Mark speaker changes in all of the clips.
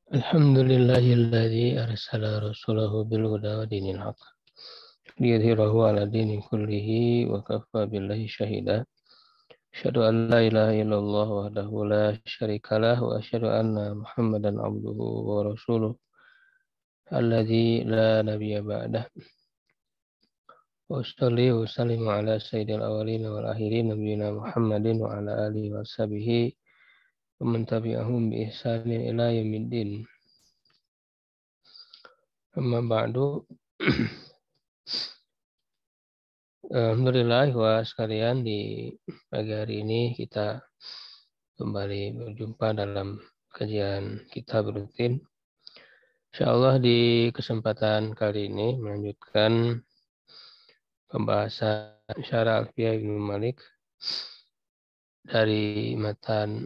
Speaker 1: Alhamdulillahilladzi arsala rasulahu bil huda wa dinil haq liyudhhirahu ala dini kullihi wa kafa billahi syahida. Asyhadu an la ilaha illallah wahdahu la syarikalah wa asyhadu anna Muhammadan abduhu wa rasuluh alladzi la nabiyya ba'dah. Wa sholli wa sallimu ala sayyidil awwalin wal akhirin nabiyina Muhammadin wa ala alihi wa sahbihi wa man tabi'ahum bi ihsanin ila yaumiddin. Amma ba'du. Alhamdulillah wa sekalian, di pagi hari ini kita kembali berjumpa dalam kajian kitab rutin. Insyaallah di kesempatan kali ini melanjutkan pembahasan Syarah Alfiyah Ibnu Malik dari matan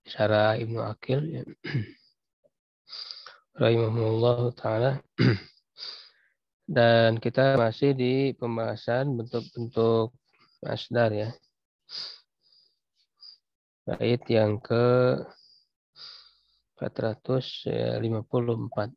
Speaker 1: Syarah Ibnu Aqil rahimahullah ta'ala. Dan kita masih di pembahasan bentuk-bentuk masdar ya. Bait yang ke 454.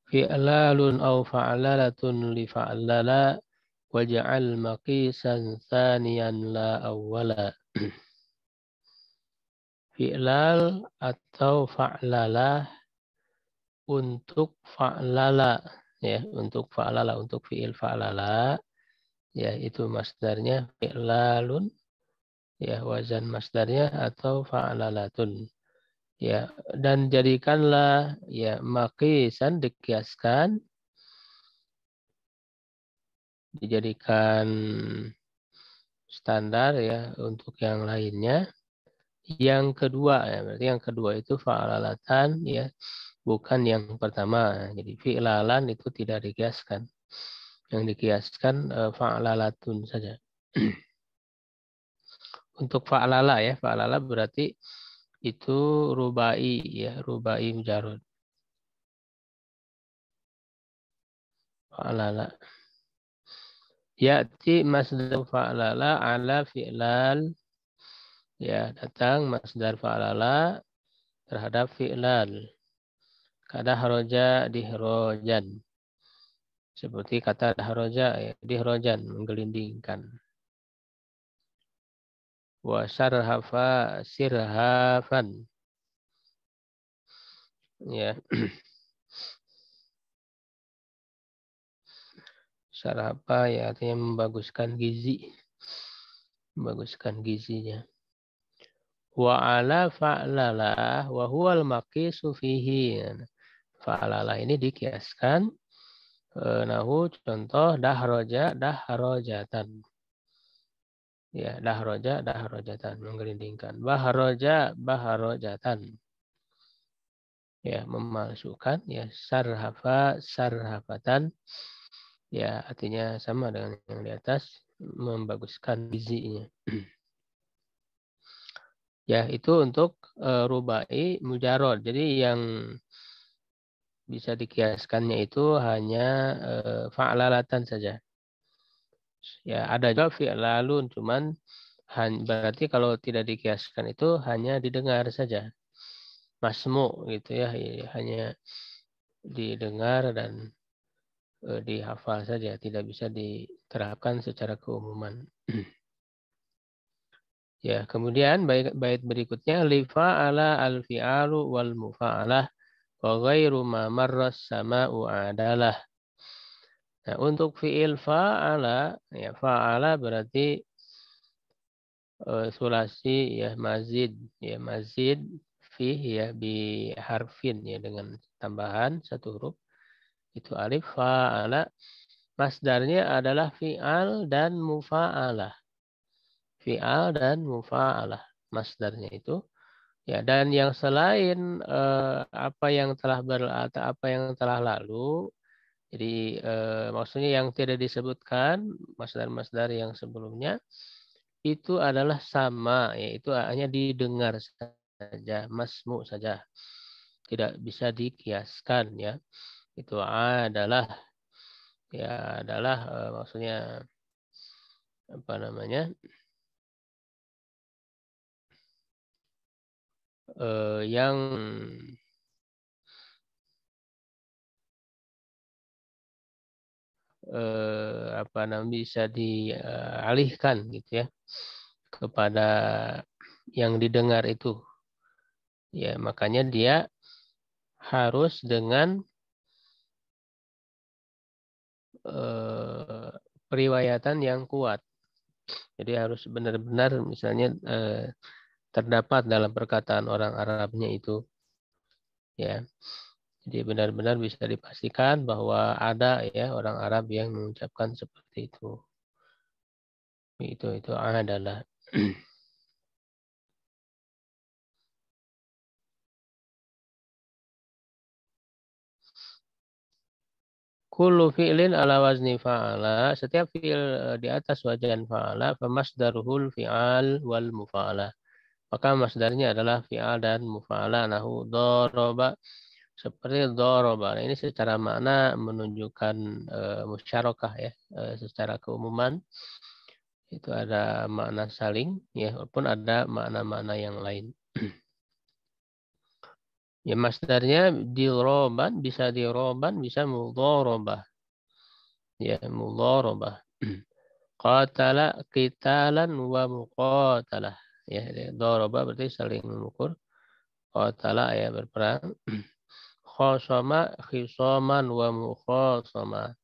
Speaker 1: Fi'lalun aw fa'lalatun li fa'lala waj'al maqisan tsaniyan la awwala. Fi'lal atau fa'lala untuk fa'lala ya, untuk fa'lala, untuk fi'il fa'lala ya, itu masdarnya fi'lalun ya, wazan masdarnya, atau fa'lalatun ya, dan jadikanlah ya maqisan, dikiaskan, dijadikan standar ya untuk yang lainnya. Yang kedua ya, berarti yang kedua itu fa'lalatan ya, bukan yang pertama. Jadi fi'lalan itu tidak dikiaskan. Yang dikiaskan fa'lalatun saja. Untuk fa'lala ya, fa'lala berarti itu rubai ya, rubai mujarrad. Fa'lala. Ya'ti masdar fa'lala ala fi'lal ya, datang masdar fa'lala terhadap fi'lal. Kadahroja dihrojan. Seperti kata dahroja ya, dihrojan, menggelindingkan. Wa syarhafa sirhafan. Ya. Syarhafa ya, artinya membaguskan gizi. Membaguskan gizinya. Wa ala fa'lala wa huwal maqisu fihi. Fa'lala ini dikiaskan nahu contoh dahroja dahrojatan. Ya, dahroja dahrojatan, menggelindingkan. Bahroja bahrojatan. Ya, memalsukan ya, sarhafa sarhafatan. Ya, artinya sama dengan yang di atas, membaguskan gizinya. Ya, itu untuk rubai mujarrad. Jadi yang bisa dikiaskannya itu hanya fa'lalatan saja. Ya, ada juga fi'lalun, cuman berarti kalau tidak dikiaskan itu hanya didengar saja. Masmu gitu ya, hanya didengar dan dihafal saja, tidak bisa diterapkan secara keumuman. Ya, kemudian bait berikutnya li fa'ala al-fi'alu wal mufa'alah wa ghairu ma marras sama'u adalah. Nah, untuk fi'il fa'ala, ya fa'ala berarti sulasi ya, mazid fi ya bi harfin ya, dengan tambahan satu huruf itu alif. Fa'ala masdarnya adalah fi'al dan mufa'alah. Fi'al dan mufa'alah masdarnya itu. Ya, dan yang selain apa yang telah lalu, jadi maksudnya yang tidak disebutkan masdar-masdar yang sebelumnya, itu adalah sama, yaitu hanya didengar saja, masmu saja, tidak bisa dikiaskan ya. Itu adalah maksudnya apa namanya? Yang bisa dialihkan gitu ya kepada yang didengar itu. Ya, makanya dia harus dengan periwayatan yang kuat. Jadi harus benar-benar misalnya terdapat dalam perkataan orang Arabnya itu ya. Jadi benar-benar bisa dipastikan bahwa ada ya orang Arab yang mengucapkan seperti itu. Itu adalah kullu fi'lin ala wazni fa'ala. Setiap fi'il di atas wajan fa'ala, famasdaruhul fi'al wal mufa'ala. Maka masdarnya adalah fi'al dan mufa'ala. Nahu doroba. Seperti doroba. Nah, ini secara makna menunjukkan musyarakah ya. Secara keumuman. Itu ada makna saling. Ya, walaupun ada makna-makna yang lain. Ya, masdarnya diroban, bisa diroban, bisa mudharabah. Ya, mudharabah. Qatala qitalan wa muqatalah. Ya, daraba berarti saling memukul. Qatala ya berperang. Khosama khisaman wa mukhasama.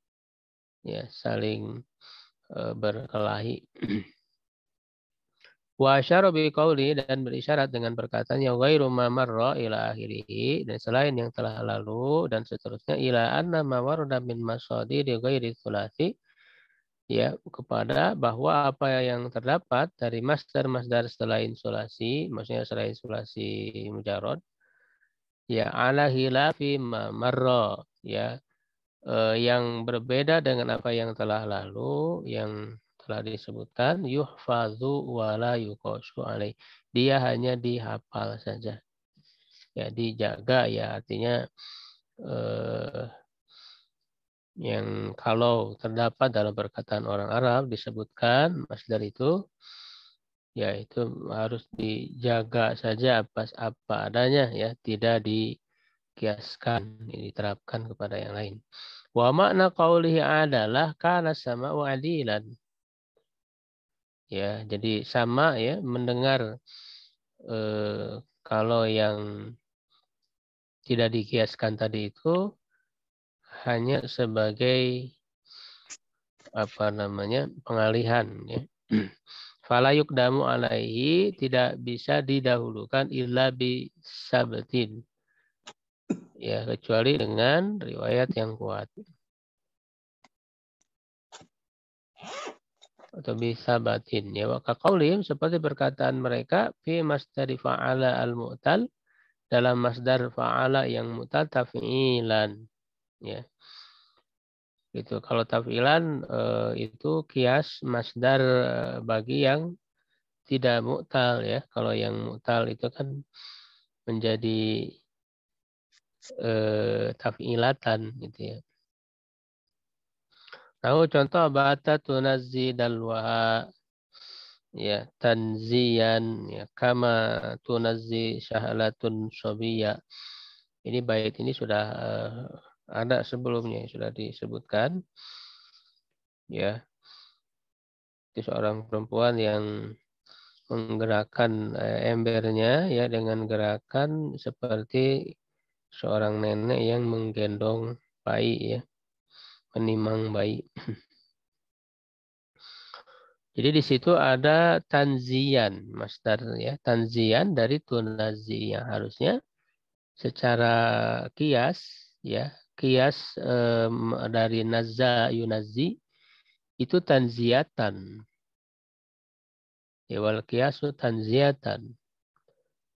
Speaker 1: Ya, saling berkelahi. Wa asyara bi qauli dan berisyarat dengan perkataannya ghairu ma marra ila akhirih, dan selain yang telah lalu dan seterusnya ila anna ma warada min masadiri ghairi tsulats, ya kepada bahwa apa yang terdapat dari masdar-masdar selain sulasi, maksudnya selain sulasi mujarrad, ya ala hilafi ma marra, ya yang berbeda dengan apa yang telah lalu, yang telah disebutkan yuhfazu wala yuqasu alaih. Dia hanya dihafal saja. Ya dijaga ya artinya yang kalau terdapat dalam perkataan orang Arab disebutkan masdar itu, ya itu harus dijaga saja apa adanya ya, tidak dikiaskan, diterapkan kepada yang lain. Wa makna qaulihi adalah kana sama'u adilan. Ya, jadi sama ya mendengar kalau yang tidak dikiaskan tadi itu hanya sebagai apa namanya pengalihan ya. Fala yuqdamu alaihi, tidak bisa didahulukan illa bi sabtin. Ya, kecuali dengan riwayat yang kuat. Atau bisa batin. Ya, maka qaulim seperti perkataan mereka fi masdari fa'ala al-mu'tal, dalam masdar fa'ala yang mu'tal taf'ilan. Ya. Itu kalau taf'ilan itu kias masdar bagi yang tidak mu'tal ya. Kalau yang mu'tal itu kan menjadi taf'ilatan gitu ya. Tahu contoh bata tunazzi dalwa ya tanzian ya kama tunazzi syahalatun sobiya. Ini bait ini sudah ada sebelumnya sudah disebutkan ya. Itu seorang perempuan yang menggerakkan embernya ya dengan gerakan seperti seorang nenek yang menggendong bayi ya, menimang bayi. Jadi di situ ada tanzian, masdar ya, tanzian dari tunazi yang harusnya secara kias ya, kias dari nazza yunazi itu tanziatan. Ya wal kiasu tanziatan.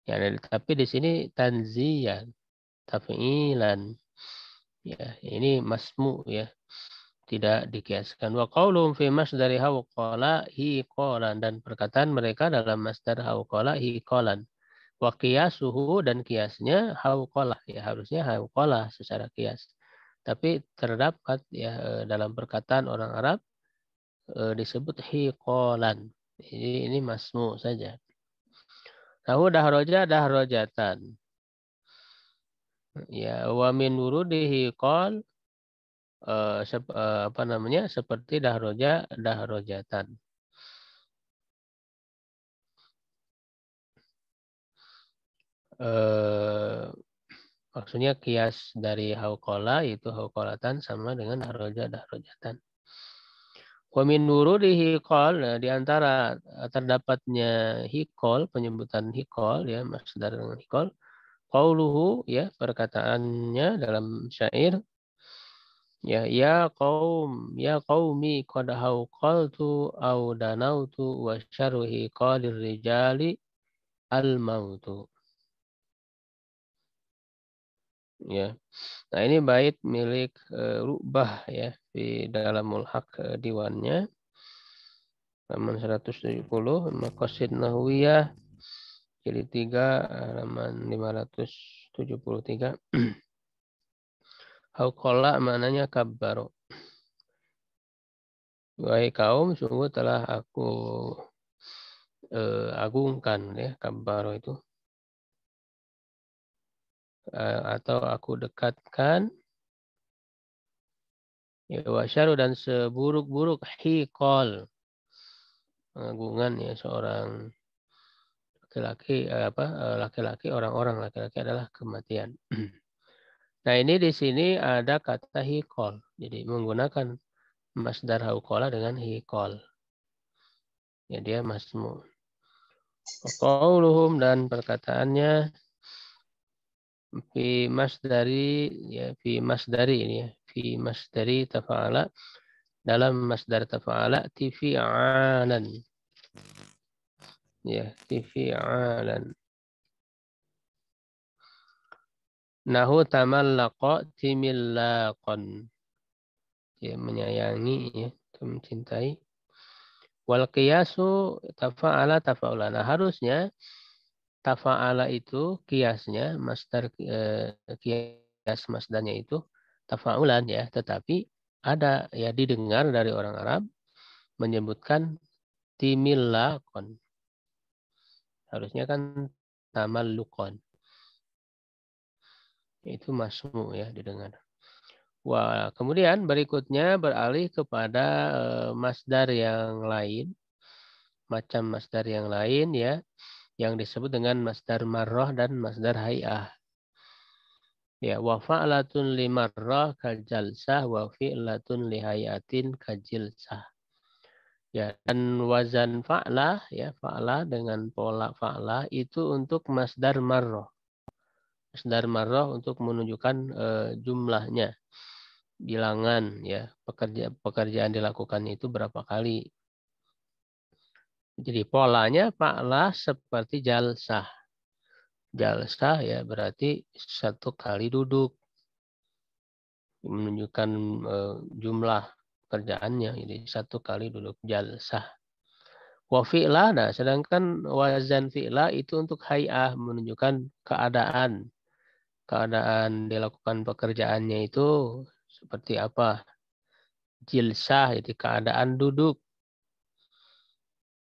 Speaker 1: Ya, tapi di sini tanzian, taf'ilan. Ya, ini masmu ya. tidak dikiaskan. Wa qaulum fi masdari hawqala hiqalan, dan perkataan mereka dalam masdar hawqala hiqalan. Wa qiyasuhu, dan kiasnya hawqalah, ya harusnya hawqalah secara kias. Tapi terdapat ya dalam perkataan orang Arab disebut hiqalan. Ini masmu saja. Nahu dahroja dahrojatan. Ya, wa min wurudihi qal apa namanya? Seperti dahroja dahrojatan. Maksudnya kias dari hauqala itu hauqalatan sama dengan dahroja dahrojatan. Wa min wurudihi qal, di antara terdapatnya hikol, penyebutan hikol ya, masdar dengan hikol. Qauluhu, ya perkataannya dalam syair, ya qaumi qad hauqaltu au danautu wa syarhi qadir rijali al mautu. Ya. Nah, ini bait milik Ru'bah ya di dalam mulhaq diwannya halaman 170, Maqasid Nahwiyah jilid 3 halaman 573. Hauqala maknanya kabbaro. Wahai kaum, sungguh telah aku agungkan ya, kabbaro itu. Atau aku dekatkan ya, wasyaru, dan seburuk-buruk hiqal, pengagungan ya seorang laki-laki laki-laki, orang-orang laki-laki adalah kematian. Nah, ini di sini ada kata hiqal. Jadi menggunakan masdar hauqala dengan hiqal. Ya, dia masmu. Qauluhum, dan perkataannya fi masdari ya, fi masdari ini ya, fi masdari tafa'ala, dalam masdar tafa'ala tifi'alan. Ya, tifi'alan. Nahu tamallaqa timillaqan. Ya, menyayangi ya, mencintai. Wal qiyasu tafa'ala tafa'ula. Nah, harusnya tafa'ala itu kiasnya masdar kias masdarnya itu tafa'ulan ya, tetapi ada ya didengar dari orang Arab menyebutkan timillaqan. Harusnya kan tamallukon. Itu masmu ya didengar. Wah, kemudian berikutnya beralih kepada masdar yang lain, macam masdar yang lain ya, yang disebut dengan masdar marrah dan masdar hay'ah. Ya, wa fa'latun li marrah kajalsah wa fi'latun li hay'atin kajilsah. Ya, dan wazan fa'lah ya, fa'lah dengan pola fa'lah itu untuk masdar marrah. Masdar marrah untuk menunjukkan jumlahnya, bilangan ya, pekerjaan dilakukannya itu berapa kali. Jadi polanya fa'lah seperti jalsah. Jalsah ya berarti satu kali duduk, menunjukkan jumlah pekerjaannya. Jadi satu kali duduk jalsah. Wa fi'lah, nah sedangkan wazan fi'lah itu untuk hay'ah, menunjukkan keadaan. Keadaan dilakukan pekerjaannya itu seperti apa. Jilsah, jadi keadaan duduk.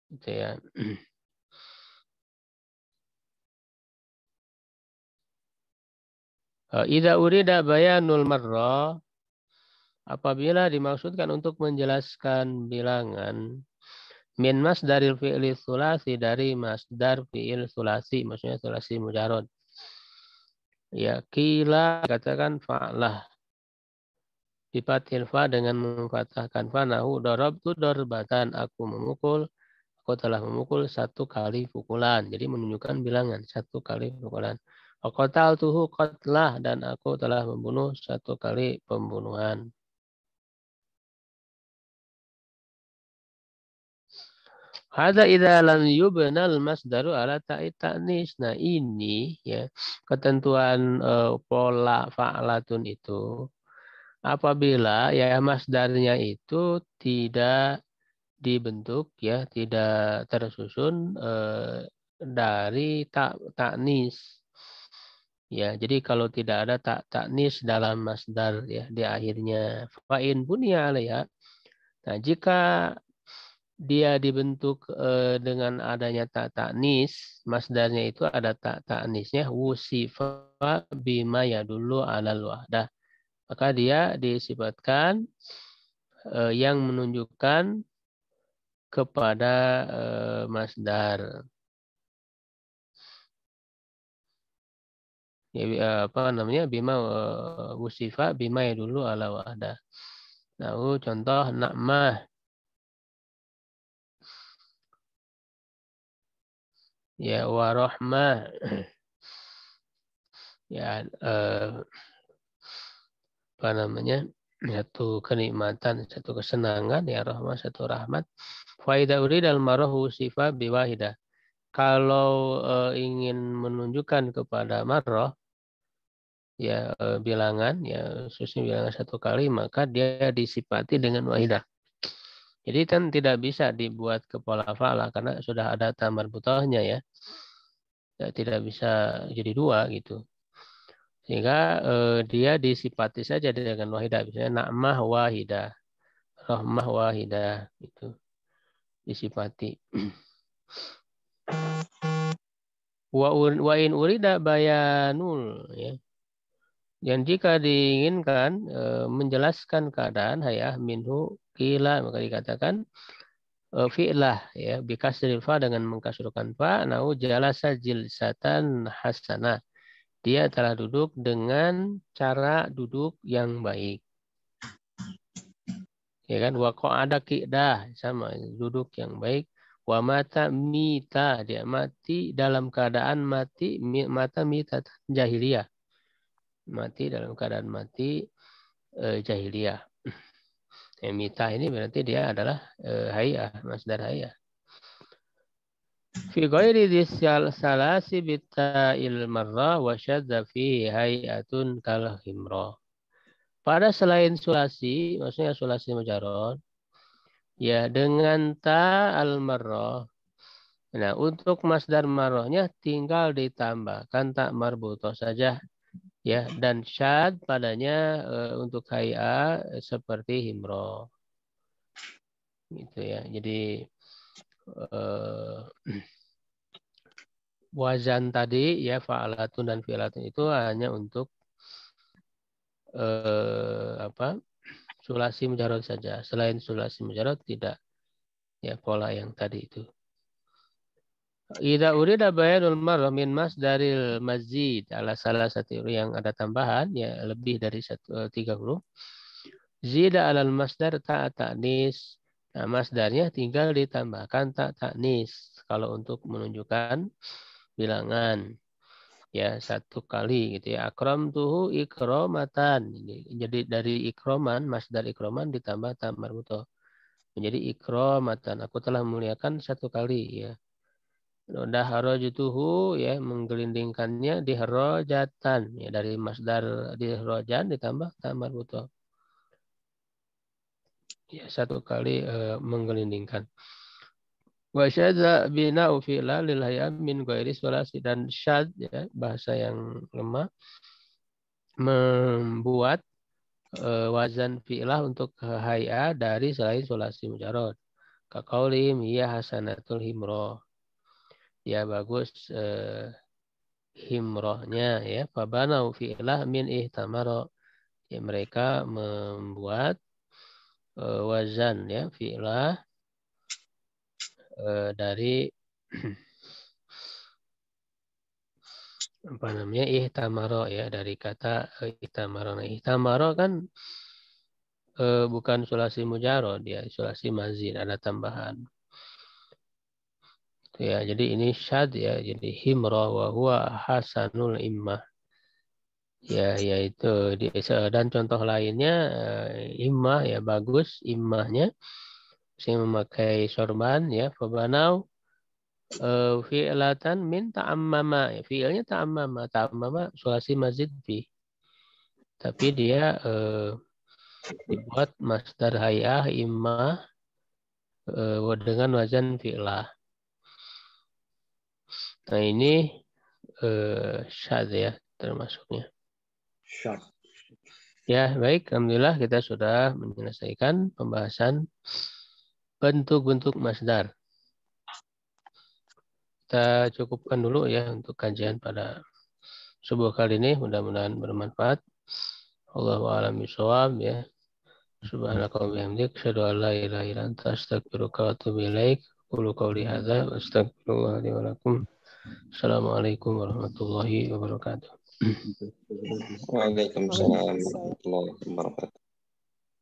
Speaker 1: Gitu ya. Idza urida bayanul marrah, apabila dimaksudkan untuk menjelaskan bilangan, min masdaril fi'li sulasi, dari masdar fi'il sulasi, maksudnya sulasi mujarad. Ya, kila katakan fa'lah. Bifathil fa, dengan memfathahkan fa, nahu darabtu darbatan, aku memukul, aku telah memukul satu kali pukulan. Jadi menunjukkan bilangan satu kali pukulan. Qataltuhu qatlah, dan aku telah membunuh satu kali pembunuhan. Hadza idza lam yubnal masdaru ala ta'id ta'nis. Nah, ini ya ketentuan pola fa'latun itu apabila ya masdarnya itu tidak dibentuk ya, tidak tersusun dari taknis. Ya, jadi kalau tidak ada taknis dalam masdar ya di akhirnya fa'in bunya ya. Nah, jika dia dibentuk dengan adanya taknis, masdarnya itu ada taknisnya wusifa bima ya dulu alal wahdah. Maka dia disifatkan yang menunjukkan kepada masdar. Ya, apa namanya? Bima wusifa bima ya dulu ala wahdah. Nah, contoh nakmah ya warohmah ya apa namanya? Satu kenikmatan, satu kesenangan ya rahmah, satu rahmat. Faidah urid al marah wusifa biwahidah. Kalau ingin menunjukkan kepada marah ya bilangan ya khususnya bilangan satu kali maka dia disifati dengan wahidah. Jadi kan tidak bisa dibuat kepala fa'ala karena sudah ada tamar butohnya ya. Tidak bisa jadi dua gitu. Sehingga dia disifati saja dengan wahidah. Misalnya na'mah wahidah, rahmah wahidah itu disifati. Wa in urida bayanul ya. Dan jika diinginkan menjelaskan keadaan hayah minhu kila maka dikatakan fi'lah ya bikasril fa dengan mengkasrulkan fa nau jalasa jilsatan hasanah. Dia telah duduk dengan cara duduk yang baik. Ya kan wa qa'ada qidah sama duduk yang baik. Wa mata mita dia mati dalam keadaan mati mata mita jahiliyah. Mati dalam keadaan mati jahiliyah. Mita ini berarti dia adalah hayah, masdar hayah. Fi ghairi disyal salasi bitta'il marrah wa syadza fihi hayatun kal himra. Pada selain sulasi, maksudnya sulasi mujarrad, ya dengan ta al marrah. Nah, untuk masdar marrahnya tinggal ditambahkan tak marbutoh saja. Ya, dan syad padanya untuk hay'a seperti himro. Gitu ya. Jadi wazan tadi ya fa'alatun dan fi'alatun itu hanya untuk apa? Sulasi mujarrad saja. Selain sulasi mujarrad tidak ya pola yang tadi itu. Idza urida bayanul marrah min masdaril mazid ala salah satu yang ada tambahan ya lebih dari 3 huruf. Zida alal masdar ta'nis. Nah, masdarnya tinggal ditambahkan ta'nis kalau untuk menunjukkan bilangan ya satu kali gitu ya. Akram tuhu ikromatan. Jadi dari ikroman masdar ikroman ditambah ta marbutoh menjadi ikromatan. Aku telah memuliakan satu kali ya. Daharajtuhu ya menggelindingkannya diharajatan ya dari masdar diharajan ditambah ta marbutoh. Ya satu kali menggelindingkan. Wa syadza bina'u fi'la lil hayam min ghairi sulasi dan syad ya bahasa yang lemah membuat wazan fi'lah untuk hay'a dari selain sulasi mujarrad. Ka qaulihim ya hasanatul himro. Ya bagus himrohnya ya fabanau fi'lah min ihtamara ya mereka membuat wazan ya fi'lah dari apa namanya ihtamaro ya dari kata ihtamaro. Nah, ihtamaro kan bukan sulasi mujarrad ya sulasi mazid ada tambahan. Ya, jadi ini syad ya jadi himro wa huwa hasanul immah. Ya, yaitu dan contoh lainnya immah ya bagus immahnya saya memakai sorban ya fabanau fi'latan min ta'ammama ya fi'ilnya ta'ammama sulasi mazid fi tapi dia dibuat masdar hayah imma dengan wazan fi'lah. Nah ini syad ya termasuknya.
Speaker 2: Syad.
Speaker 1: Ya baik, alhamdulillah kita sudah menyelesaikan pembahasan bentuk-bentuk masdar. Kita cukupkan dulu ya untuk kajian pada subuh kali ini. Mudah-mudahan bermanfaat. Allahu a'lam bishawab ya. Subhanaka wa bihamdik, asyhadu an la ilaha illa anta, astaghfiruka wa atubu ilaik. Qulu qawli hadza wa astaghfirullah li wa lakum. Assalamualaikum warahmatullahi wabarakatuh.
Speaker 2: Waalaikumsalam warahmatullahi wabarakatuh.